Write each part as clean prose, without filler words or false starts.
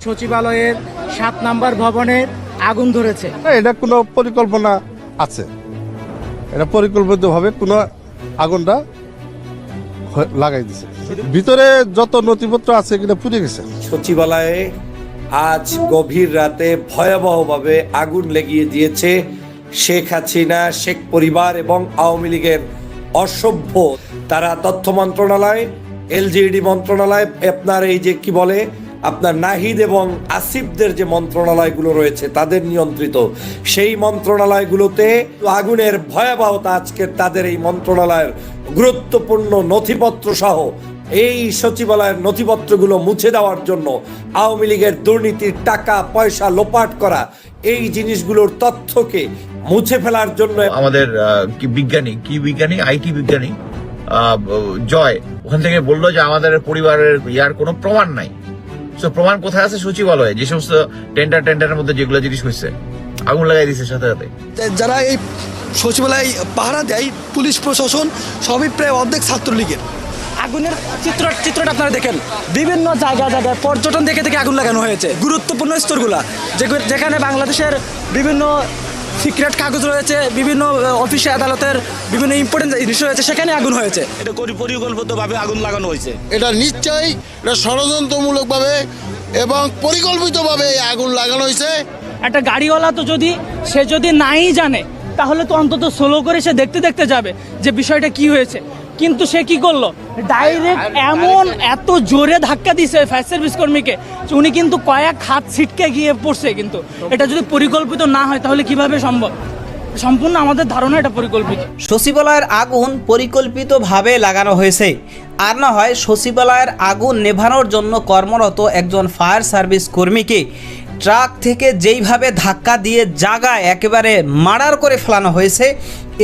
সচিবালয়ের ৭ নম্বর ভবনের আগুন ধরেছে। এটা কোনো পরিকল্পনা আছে, এটা পরিকল্পিতভাবে কোনো আগুনটা লাগাই দিছে। ভিতরে যত নথিপত্র আছে এটা পুড়ে গেছে। সচিবালয়ে আজ গভীর রাতে ভয়াবহভাবে আগুন লেগিয়ে দিয়েছে শেখ হাসিনা, শেখ পরিবার এবং আওয়ামী লীগের অসভ্য। তারা তথ্য মন্ত্রণালয়, এলজিইডি মন্ত্রণালয়, আপনার এই যে কি বলে আপনার নাহিদ এবং আসিফদের যে মন্ত্রণালয়গুলো রয়েছে তাদের নিয়ন্ত্রিত সেই মন্ত্রণালয়গুলোতে আগুনের ভয়াবহতা আজকে তাদের এই মন্ত্রণালয়ের গুরুত্বপূর্ণ নথিপত্র সহ এই সচিবালয়ের নথিপত্রগুলো মুছে দেওয়ার জন্য আওয়ামী লীগের দুর্নীতির টাকা পয়সা লোপাট করা এই জিনিসগুলোর তথ্যকে মুছে ফেলার জন্য আমাদের বিজ্ঞানী আইটি বিজ্ঞানী জয় ওখান থেকে বললো যে আমাদের পরিবারের ইয়ার কোনো প্রমাণ নাই। তো প্রমাণ কোথায় আছে? সচিবালয়ে। যে সমস্ত টেন্ডারের মধ্যে যেগুলো জিনিস হয়েছে আগুন লাগাই দিচ্ছে সাথে সাথে। যারা এই সচিবালয় পাহারা দেয়, পুলিশ প্রশাসন সবই প্রায় অর্ধেক ছাত্রলীগের। আগুনের চিত্রটা আপনারা দেখেন, বিভিন্ন জায়গায় পর্যটন থেকে আগুন লাগানো হয়েছে। গুরুত্বপূর্ণ স্তরগুলা যেখানে বাংলাদেশের বিভিন্ন সিক্রেট কাগজ রয়েছে, বিভিন্ন অফিসে আদালতের বিভিন্ন ইম্পর্টেন্ট জিনিস রয়েছে, সেখানে আগুন হয়েছে। এটা পরিকল্পিতভাবে আগুন লাগানো হয়েছে। এটা নিশ্চয়ই এটা ষড়যন্ত্রমূলকভাবে এবং পরিকল্পিতভাবে আগুন লাগানো হয়েছে। একটা গাড়িওয়ালা তো সে যদি নাই জানে তাহলে তো অন্তত স্লো করে সে দেখতে যাবে যে বিষয়টা কি হয়েছে। কিন্তু সে কি করলো, ডাইরেক্ট এত জোরে ধাক্কা দিছে ফায়ার সার্ভিস কর্মীকে, উনি কিন্তু কয়েক হাত ছিটকে গিয়ে পড়ছে। কিন্তু এটা যদি পরিকল্পিত না হয় তাহলে কিভাবে সম্ভব? সম্পূর্ণ আমাদের ধারণা এটা পরিকল্পিত। সচিবালয়ের আগুন পরিকল্পিতভাবে লাগানো হয়েছে, আর না হয় সচিবালয়ের আগুন নেভানোর জন্য কর্মরত একজন ফায়ার সার্ভিস কর্মীকে ট্রাক থেকে যেইভাবে ধাক্কা দিয়ে জায়গায় একেবারে মার্ডার করে ফেলানো হয়েছে,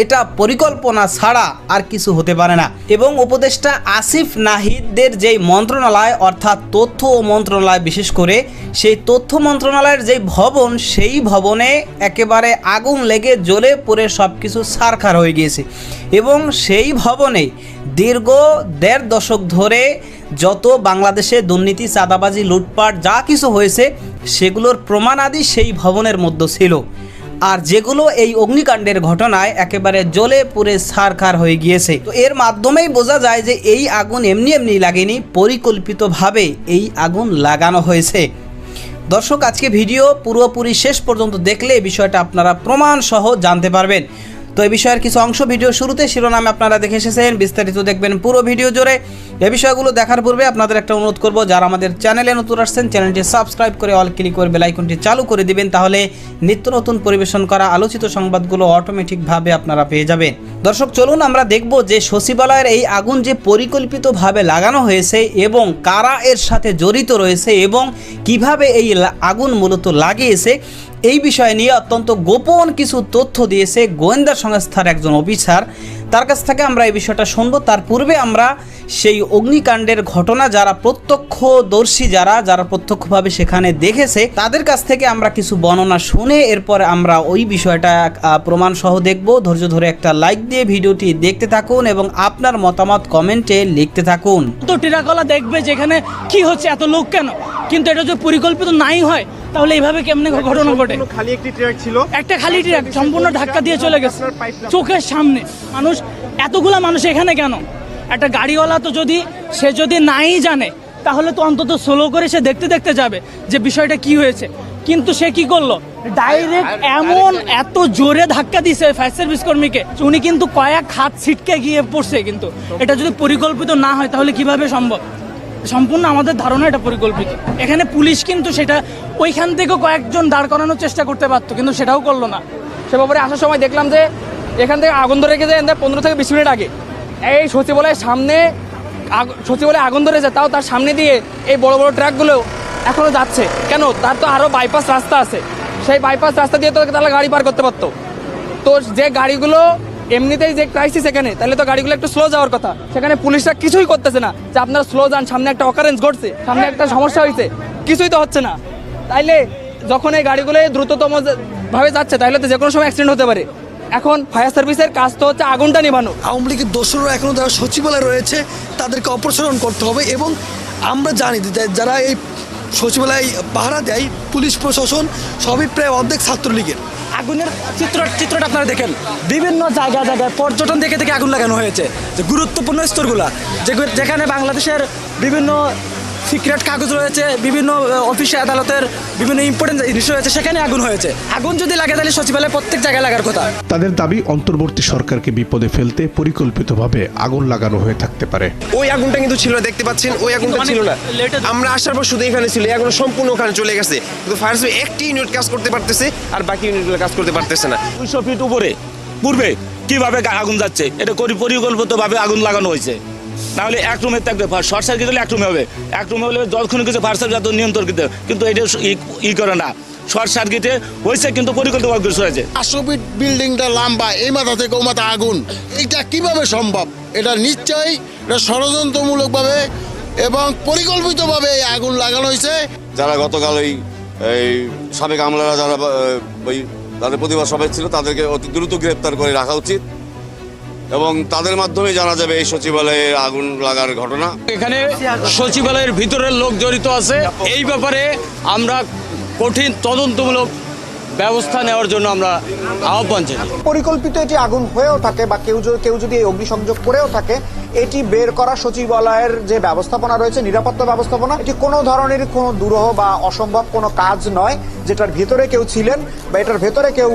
এটা পরিকল্পনা ছাড়া আর কিছু হতে পারে না। এবং উপদেষ্টা আসিফ নাহিদদের যেই মন্ত্রণালয় অর্থাৎ তথ্য মন্ত্রণালয়, বিশেষ করে সেই তথ্য মন্ত্রণালয়ের যেই ভবন, সেই ভবনে একেবারে আগুন লেগে জ্বলে পুড়ে সব কিছু ছারখার হয়ে গিয়েছে। এবং সেই ভবনে দীর্ঘ 1.5 দশক ধরে যত বাংলাদেশে দুর্নীতি, চাঁদাবাজি, লুটপাট যা কিছু হয়েছে সেগুলোর প্রমাণাদি সেই ভবনের মধ্যে ছিল। আর যেগুলো এই অগ্নিকাণ্ডের ঘটনায় একেবারে জ্বলে পুড়ে ছারখার হয়ে গিয়েছে। তো এর মাধ্যমেই বোঝা যায় যে এই আগুন এমনি লাগেনি, পরিকল্পিতভাবে এই আগুন লাগানো হয়েছে। দর্শক, আজকে ভিডিও পুরোপুরি শেষ পর্যন্ত দেখলে এই বিষয়টা আপনারা প্রমাণ সহ জানতে পারবেন। তো এই বিষয়ের কিছু অংশ ভিডিও শুরুতে শিরোনামে আপনারা দেখে এসেছেন, বিস্তারিত দেখবেন পুরো ভিডিও জুড়ে। এই বিষয়গুলো দেখার পূর্বে আপনাদের একটা অনুরোধ করব, যারা আমাদের চ্যানেলে নতুন আসছেন চ্যানেলটি সাবস্ক্রাইব করে অল ক্লিক করে বেল আইকনটি চালু করে দিবেন, তাহলে নিত্য নতুন পরিবেশন করা আলোচিত সংবাদগুলো অটোমেটিকভাবে আপনারা পেয়ে যাবেন। দর্শক, চলুন আমরা দেখব যে সচিবালয়ের এই আগুন যে পরিকল্পিতভাবে লাগানো হয়েছে এবং কারা এর সাথে জড়িত রয়েছে এবং কিভাবে এই আগুন মূলত লাগিয়েছে, এই বিষয় নিয়ে অত্যন্ত গোপন কিছু তথ্য দিয়েছে গোয়েন্দা সংস্থার একজন অফিসার। তার কাছ থেকে আমরা এই বিষয়টা শুনবো। তার পূর্বে আমরা সেই অগ্নিকাণ্ডের ঘটনা যারা প্রত্যক্ষদর্শী, যারা প্রত্যক্ষভাবে সেখানে দেখেছে, তাদের কাছ থেকে আমরা কিছু বর্ণনা শুনে এরপরে আমরা ওই বিষয়টা প্রমাণ সহ দেখব। ধৈর্য ধরে একটা লাইক দিয়ে ভিডিওটি দেখতে থাকুন এবং আপনার মতামত কমেন্টে লিখতে থাকুন। তো টিরাকলা দেখবে যেখানে কি হচ্ছে, এত লোক কেন? কিন্তু এটা যদি পরিকল্পিত নাই হয় তাহলে এইভাবে কেমনে ঘটনা ঘটে? খালি একটি ট্রাক ছিল, একটা খালি ট্রাক সম্পূর্ণ ধাক্কা দিয়ে চলে গেছে চোখের সামনে। এতগুলা মানুষ এখানে কেন? একটা গাড়িওয়ালা তো সে যদি নাই জানে তাহলে তো অন্তত স্লো করে সে দেখতে যাবে যে বিষয়টা কি হয়েছে। কিন্তু সে কি করলো, ডাইরেক্ট এত জোরে ধাক্কা দিছে ফায়ার সার্ভিস কর্মীকে, উনি কিন্তু কয়েক হাত ছিটকে গিয়ে পড়ছে। কিন্তু এটা যদি পরিকল্পিত না হয় তাহলে কিভাবে সম্ভব? সম্পূর্ণ আমাদের ধারণা এটা পরিকল্পিত। এখানে পুলিশ কিন্তু সেটা ওইখান থেকেও কয়েকজন দাঁড় করানোর চেষ্টা করতে পারতো, কিন্তু সেটাও করলো না। সে ব্যাপারে আসার সময় দেখলাম যে এখান থেকে আগুন ধরে রেখেছে 15 থেকে 20 মিনিট আগে। এই সচিবালয়ের সামনে সচিবালয়ে আগুন ধরেছে, তাও তার সামনে দিয়ে এই বড় বড় ট্রাকগুলো এখনও যাচ্ছে কেন? তার তো আরও বাইপাস রাস্তা আছে, সেই বাইপাস রাস্তা দিয়ে তো তারা গাড়ি পার করতে পারতো। তো যে গাড়িগুলো এমনিতেই যে ক্রাইসিস এখানে, তাহলে তো গাড়িগুলো একটু স্লো যাওয়ার কথা। সেখানে পুলিশরা কিছুই করতেছে না যে আপনারা স্লো যান, সামনে একটা অকারেন্স ঘটছে, সামনে একটা সমস্যা হয়েছে, কিছুই তো হচ্ছে না। তাইলে যখন এই গাড়িগুলো দ্রুততম ভাবে যাচ্ছে তাহলে তো যে কোনো সময় অ্যাক্সিডেন্ট হতে পারে। এখন ফায়ার সার্ভিসের কাজ তো হচ্ছে আগুনটা নিভানো। আওয়ামী লীগের দোসররা এখনও যারা সচিবালয়ে রয়েছে তাদেরকে অপসারণ করতে হবে। এবং আমরা জানি যারা এই সচিবালয় পাহারা দেয় পুলিশ প্রশাসন, সবই প্রায় অর্ধেক ছাত্রলীগের। আগুনের চিত্রটা আপনারা দেখেন, বিভিন্ন জায়গায় পর্যটন থেকে আগুন লাগানো হয়েছে। যে গুরুত্বপূর্ণ স্তরগুলা, যেখানে বাংলাদেশের বিভিন্ন সিক্রেট কাগজ রয়েছে, বিভিন্ন অফিসে আদালতের বিভিন্ন ইম্পর্টেন্ট জিনিস রয়েছে, সেখানে আগুন হয়েছে। আগুন যদি লাগে তাহলে সচিবালয় প্রত্যেক জায়গায় লাগার কথা। তাদের দাবি অন্তর্বর্তী সরকারকে বিপদে ফেলতে পরিকল্পিতভাবে আগুন লাগানো হয়ে থাকতে পারে। ওই আগুনটা কিন্তু ছিল না, দেখতে পাচ্ছেন ওই আগুনটা ছিল না। আমরা আসার পর শুধু এখানে ছিল, এই আগুন সম্পূর্ণ ওখানে চলে গেছে। কিন্তু ফায়ার সার্ভিস একটি ইউনিট কাজ করতে পারতেছে আর বাকি ইউনিটগুলো কাজ করতে পারতেছে না। 200 ফিট উপরে পূর্বে কিভাবে আগুন যাচ্ছে, এটা পরিকল্পিতভাবে আগুন লাগানো হয়েছে। নাহলে এক রুমে থাকবে, শর্ট সার্কিট হলে এক রুমে হবে, এক রুমে হলে যতক্ষণ কিছু ফায়ার সার্ভিস নিয়ন্ত্রণ করতে, কিন্তু এটা করে না। শর্ট সার্কিটে হয়েছে কিন্তু পরিকল্পিতভাবে হয়েছে। 500 ফিট বিল্ডিংটা লম্বা, এই মাথা থেকে ও মাথা আগুন, এটা কিভাবে সম্ভব? এটা নিশ্চয়ই এটা ষড়যন্ত্রমূলকভাবে এবং পরিকল্পিতভাবে এই আগুন লাগানো হয়েছে। যারা গতকাল এই সাবেক আমলারা যারা তাদের প্রতিবাদ সবাই ছিল, তাদেরকে অতি দ্রুত গ্রেপ্তার করে রাখা উচিত এবং তাদের মাধ্যমে জানা যাবে এই সচিবালয়ে আগুন লাগার ঘটনা। এখানে সচিবালয়ের ভিতরের লোক জড়িত আছে, এই ব্যাপারে আমরা কঠিন তদন্তমূলক ব্যবস্থা নেওয়ার জন্য আমরা আহ্বান জানাই। পরিকল্পিত এটি আগুন হয়েও থাকে বা কেউ যদি এই অগ্নিসংযোগ করেও থাকে, এটি বের করা সচিবালয়ের যে ব্যবস্থাপনা রয়েছে, নিরাপত্তা ব্যবস্থাপনা, এটি কোনো ধরনের কোনো দুরূহ বা অসম্ভব কোনো কাজ নয় যেটার ভিতরে কেউ ছিলেন বা এটার ভেতরে কেউ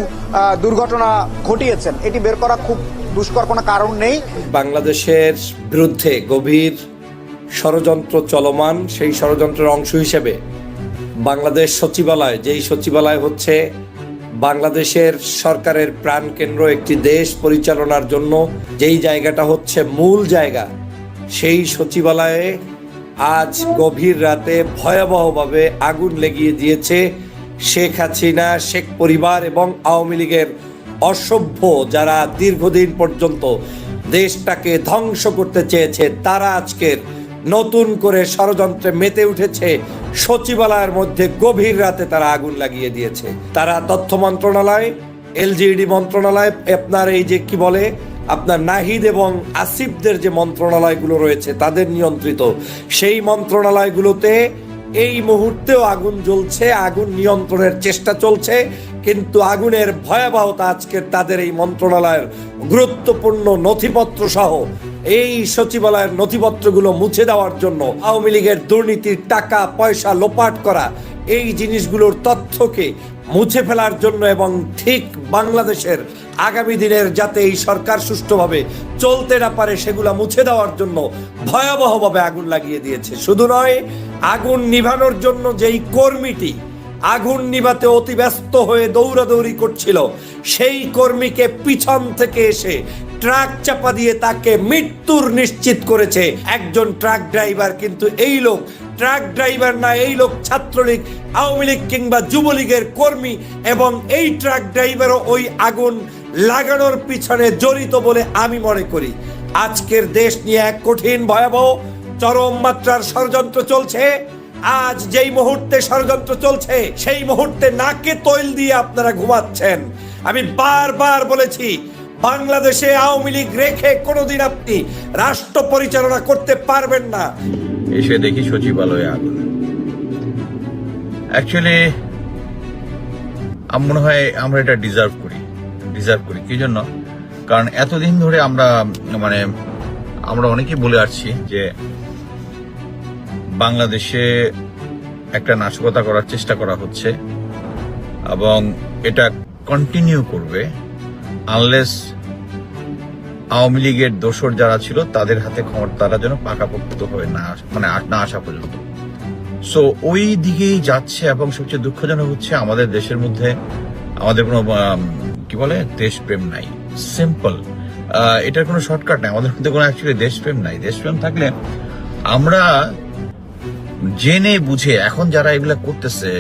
দুর্ঘটনা ঘটিয়েছেন। এটি বের করা খুব দুষ্কর কোনো কারণ নেই। বাংলাদেশের বিরুদ্ধে গভীর ষড়যন্ত্র চলমান, সেই ষড়যন্ত্রের অংশ হিসেবে বাংলাদেশ সচিবালয়, যেই সচিবালয় হচ্ছে বাংলাদেশের সরকারের প্রাণকেন্দ্র, একটি দেশ পরিচালনার জন্য যেই জায়গাটা হচ্ছে মূল জায়গা, সেই সচিবালয়ে আজ গভীর রাতে ভয়াবহভাবে আগুন লেগিয়ে দিয়েছে শেখ হাসিনা, শেখ পরিবার এবং আওয়ামী লীগের অসভ্য যারা দীর্ঘদিন পর্যন্ত দেশটাকে ধ্বংস করতে চেয়েছে, তারা আজকের নতুন করে ষড়যন্ত্রে মেতে উঠেছে। সচিবালয়ের মধ্যে গভীর রাতে তারা আগুন লাগিয়ে দিয়েছে। তারা তথ্য মন্ত্রণালয়, এলজিইডি মন্ত্রণালয়, আপনার এই যে কি বলে আপনার নাহিদ এবং আসিফদের যে মন্ত্রণালয়গুলো রয়েছে তাদের নিয়ন্ত্রিত, সেই মন্ত্রণালয়গুলোতে এই মুহূর্তেও আগুন জ্বলছে, আগুন নিয়ন্ত্রণের চেষ্টা চলছে। কিন্তু আগুনের ভয়াবহতা আজকের তাদের এই মন্ত্রণালয়ের গুরুত্বপূর্ণ নথিপত্র সহ এই সচিবালয়ের নথিপত্রগুলো মুছে দেওয়ার জন্য, আওয়ামী লীগের দুর্নীতির টাকা পয়সা লোপাট করা এই জিনিসগুলোর তথ্যকে মুছে ফেলার জন্য এবং ঠিক বাংলাদেশের আগামী দিনের যাতে এই সরকার সুষ্ঠুভাবে চলতে না পারে সেগুলো মুছে দেওয়ার জন্য ভয়াবহভাবে আগুন লাগিয়ে দিয়েছে। শুধু নয়, আগুন নিভানোর জন্য যেই কর্মীটি আগুন নিভাতে অতি ব্যস্ত হয়ে দৌড়াদৌড়ি করছিল, সেই কর্মীকে পিছন থেকে এসে ট্রাক চাপা দিয়ে তাকে মৃত্যুর নিশ্চিত করেছে একজন ট্রাক ড্রাইভার। কিন্তু এই লোক ট্রাক ড্রাইভার না, এই লোক ছাত্রলীগ, আওয়ামী লীগ কিংবা যুবলীগের কর্মী এবং এই ট্রাক ড্রাইভারও ওই আগুন লাগানোর পিছনে জড়িত বলে আমি মনে করি। আজকের দেশ নিয়ে এক কঠিন ভয়াবহ চরম মাত্রার ষড়যন্ত্র চলছে। আজ যেই মুহূর্তে ষড়যন্ত্র চলছে, সেই মুহূর্তে নাকে তৈল দিয়ে আপনারা ঘুমাচ্ছেন। আমি বারবার বলেছি, বাংলাদেশে আওয়ামী লীগ রেখে কোনোদিন আপনি রাষ্ট্র পরিচালনা করতে পারবেন না। এসে দেখি সচিবালয়ে আগুন। অ্যাকচুয়ালি মনে হয় আমরা এটা ডিজার্ভ করি। কি জন্য? কারণ এতদিন ধরে আমরা অনেকেই বলে আসছি যে বাংলাদেশে একটা নাশকতা করার চেষ্টা করা হচ্ছে এবং এটা কন্টিনিউ করবে আনলেস আওয়ামী লীগের দোসর যারা ছিল তাদের হাতে ক্ষমতাটা যেন পাকাপোক্ত হয়ে না আসা পর্যন্ত। সো ওই দিকেই যাচ্ছে এবং সবচেয়ে দুঃখজনক হচ্ছে আমাদের দেশের মধ্যে আমাদের কোনো কি বলে দেশপ্রেম নাই। সিম্পল, এটার কোনো শর্টকাট নাই। আমাদের মধ্যে কোনো অ্যাকচুয়ালি দেশপ্রেম নাই। দেশপ্রেম থাকলে আমরা জেনে বুঝে, এখন যারা এগুলা করতেছে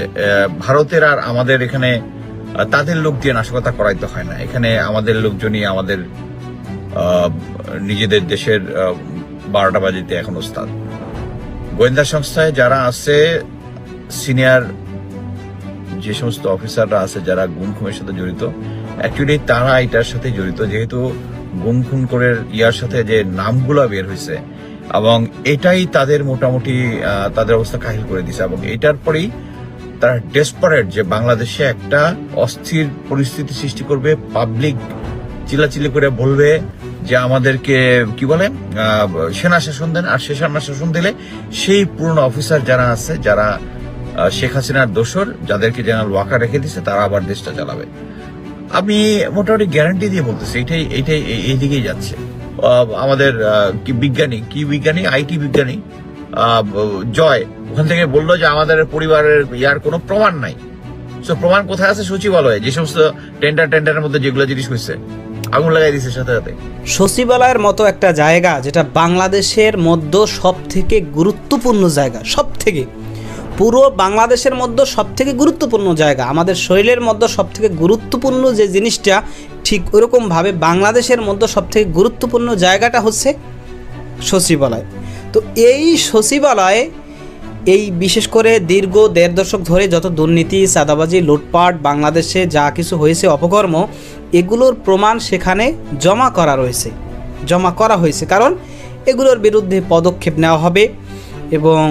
ভারতের আর আমাদের এখানে তাদের লোক দিয়ে নাশকতা করাইতে হয় না। এখানে আমাদের লোকজনই আমাদের নিজেদের দেশের 12টা বাজিতে এখন ওস্তাদ। গোয়েন্দা সংস্থায় যারা আছে, সিনিয়র যে সমস্ত অফিসাররা আছে যারা গুম খুনের সাথে জড়িত, অ্যাকচুয়ালি তারা এটার সাথে জড়িত। যেহেতু গুম খুন করে ইয়ার সাথে যে নামগুলো বের হয়েছে, এবং এটাই তাদের মোটামুটি তাদের অবস্থা কাহিল করে দিছে। এবং এটার পরেই তারা ডেসপারেট যে বাংলাদেশে একটা অস্থির পরিস্থিতি সৃষ্টি করবে, পাবলিক চিল্লাচিল্লি করে বলবে যে আমাদেরকে কি বলে সেনা শাসন দেন, আর সেনা শাসন দিলে সেই পুরনো অফিসার যারা আছে, যারা শেখ হাসিনার দোসর, যাদেরকে জেনারেল ওয়াকার রেখে দিচ্ছে, তারা আবার দেশটা চালাবে। আমি মোটামুটি গ্যারান্টি দিয়ে বলতেছি এইটাই এই দিকেই যাচ্ছে। আমাদের বিজ্ঞানী আইটি বিজ্ঞানী জয় ওখান থেকে বললো যে আমাদের পরিবারের ইয়ার কোনো প্রমাণ নাই। সো প্রমাণ কোথায় আছে? সচিবালয়ে। যে সমস্ত টেন্ডারের মধ্যে যেগুলো জিনিস হয়েছে আগুন লাগাই দিচ্ছে সাথে সাথে। সচিবালয়ের মতো একটা জায়গা, যেটা বাংলাদেশের মধ্যে সব থেকে গুরুত্বপূর্ণ জায়গা, সব থেকে পুরো বাংলাদেশের মধ্যে সব থেকে গুরুত্বপূর্ণ জায়গা, আমাদের শরীরের মধ্যে সব থেকে গুরুত্বপূর্ণ যে জিনিসটা, ঠিক ওরকমভাবে বাংলাদেশের মধ্যে সব থেকে গুরুত্বপূর্ণ জায়গাটা হচ্ছে সচিবালয়। তো এই সচিবালয়ে এই বিশেষ করে দীর্ঘ 1.5 দশক ধরে যত দুর্নীতি, চাঁদাবাজি, লুটপাট, বাংলাদেশে যা কিছু হয়েছে অপকর্ম, এগুলোর প্রমাণ সেখানে জমা করা হয়েছে। কারণ এগুলোর বিরুদ্ধে পদক্ষেপ নেওয়া হবে এবং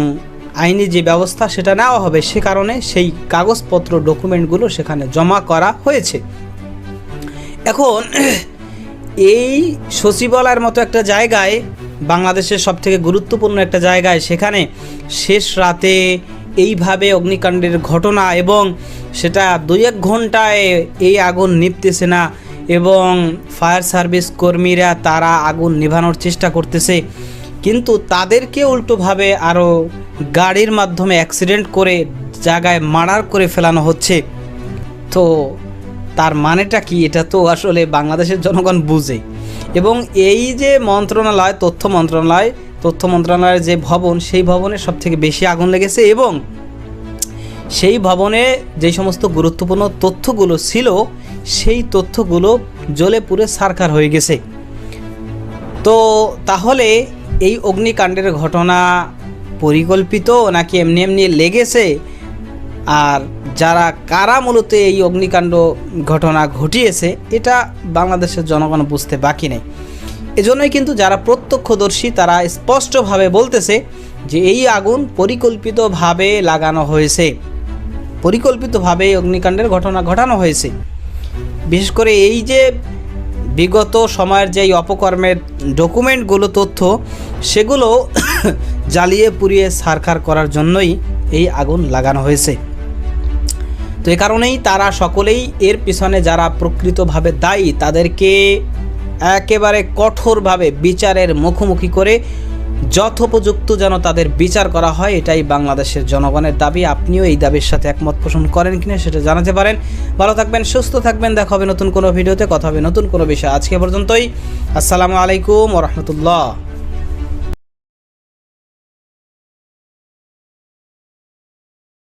আইনি যে ব্যবস্থা সেটা নেওয়া হবে, সে কারণে সেই কাগজপত্র ডকুমেন্টগুলো সেখানে জমা করা হয়েছে। এখন এই সচিবালয়ের মতো একটা জায়গায়, বাংলাদেশের সবথেকে গুরুত্বপূর্ণ একটা জায়গায়, সেখানে শেষ রাতে এইভাবে অগ্নিকাণ্ডের ঘটনা, এবং সেটা 2-1 ঘন্টায় এই আগুন নিভতেছে না, এবং ফায়ার সার্ভিস কর্মীরা তারা আগুন নেভানোর চেষ্টা করতেছে, কিন্তু তাদেরকে উল্টোভাবে আরও গাড়ির মাধ্যমে অ্যাক্সিডেন্ট করে জায়গায় মার্ডার করে ফেলানো হচ্ছে। তো তার মানেটা কি? এটা তো আসলে বাংলাদেশের জনগণ বুঝে। এবং এই যে মন্ত্রণালয়, তথ্য মন্ত্রণালয়ের যে ভবন, সেই ভবনে সবথেকে বেশি আগুন লেগেছে, এবং সেই ভবনে যে সমস্ত গুরুত্বপূর্ণ তথ্যগুলো ছিল, সেই তথ্যগুলো জ্বলে পুড়ে ছারখার হয়ে গেছে। তো তাহলে এই অগ্নিকাণ্ডের ঘটনা পরিকল্পিত নাকি এমনি লেগেছে? আর কারা মূলত এই অগ্নিকাণ্ড ঘটনা ঘটিয়েছে, এটা বাংলাদেশের জনগণ বুঝতে বাকি নেই। এজন্যই কিন্তু যারা প্রত্যক্ষদর্শী তারা স্পষ্টভাবে বলতেছে যে এই আগুন পরিকল্পিতভাবে লাগানো হয়েছে, পরিকল্পিতভাবে অগ্নিকাণ্ডের ঘটনা ঘটানো হয়েছে। বিশেষ করে এই যে বিগত সময়ের যে অপকর্মের ডকুমেন্টগুলো, তথ্য, সেগুলো জ্বালিয়ে পুড়িয়ে ছারখার করার জন্যই এই আগুন লাগানো হয়েছে। তো এই কারণেই তারা সকলেই এর পিছনে যারা প্রকৃতভাবে দায়ী, তাদেরকে একেবারে কঠোরভাবে বিচারের মুখোমুখি করে যথোপযুক্ত যেন তাদের বিচার করা হয়, এটাই বাংলাদেশের জনগণের দাবি। আপনিও এই দাবির সাথে একমত পোষণ করেন কিনা সেটা জানাতে পারেন। ভালো থাকবেন, সুস্থ থাকবেন, দেখা হবে নতুন কোনো ভিডিওতে, কথা হবে নতুন কোনো বিষয়। আজকে পর্যন্তই। আসসালামু আলাইকুম ওয়া রাহমাতুল্লাহ।